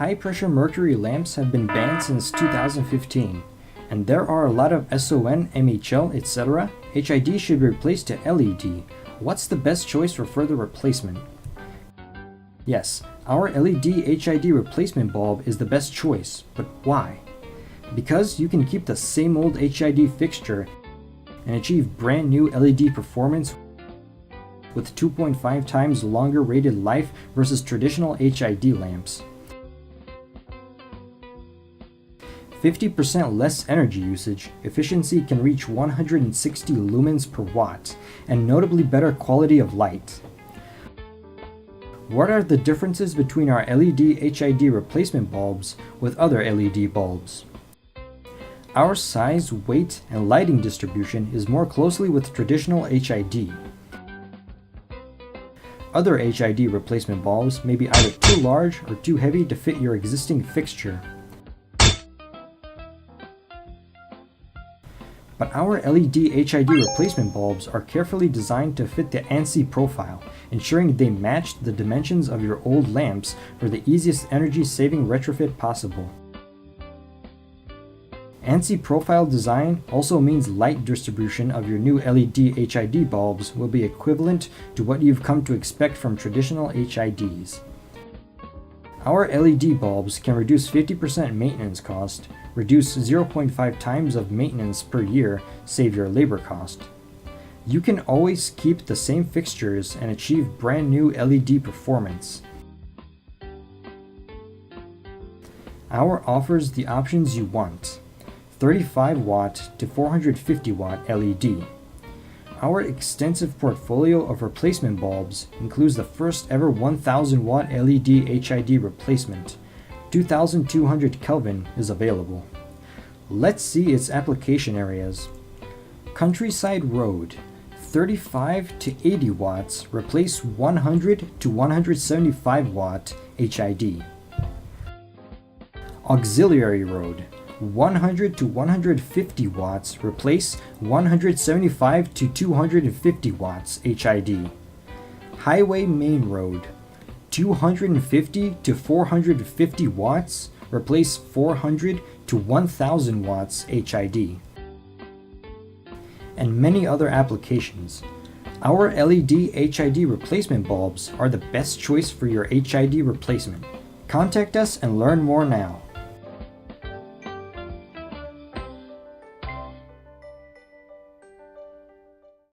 High-pressure mercury lamps have been banned since 2015, and there are a lot of SON, MHL, etc. HID should be replaced to LED. What's the best choice for further replacement? Yes, our LED HID replacement bulb is the best choice, but why? Because you can keep the same old HID fixture and achieve brand new LED performance with 2.5 times longer rated life versus traditional HID lamps. 50% less energy usage, efficiency can reach 160 lumens per watt, and notably better quality of light. What are the differences between our LED HID replacement bulbs with other LED bulbs? Our size, weight, and lighting distribution is more closely with traditional HID. Other HID replacement bulbs may be either too large or too heavy to fit your existing fixture. But our LED HID replacement bulbs are carefully designed to fit the ANSI profile, ensuring they match the dimensions of your old lamps for the easiest energy-saving retrofit possible. ANSI profile design also means light distribution of your new LED HID bulbs will be equivalent to what you've come to expect from traditional HIDs. Our LED bulbs can reduce 50% maintenance cost, reduce 0.5 times of maintenance per year, save your labor cost. You can always keep the same fixtures and achieve brand new LED performance. Our offers the options you want: 35 watt to 450 watt LED. Our extensive portfolio of replacement bulbs includes the first ever 1000 watt LED HID replacement. 2200 Kelvin is available. Let's see its application areas. Countryside Road, 35 to 80 watts, replace 100 to 175 watt HID. Auxiliary Road, 100 to 150 watts, replace 175 to 250 watts HID. Highway Main Road, 250 to 450 watts, replace 400 to 1000 watts HID. And many other applications. Our LED HID replacement bulbs are the best choice for your HID replacement. Contact us and learn more now.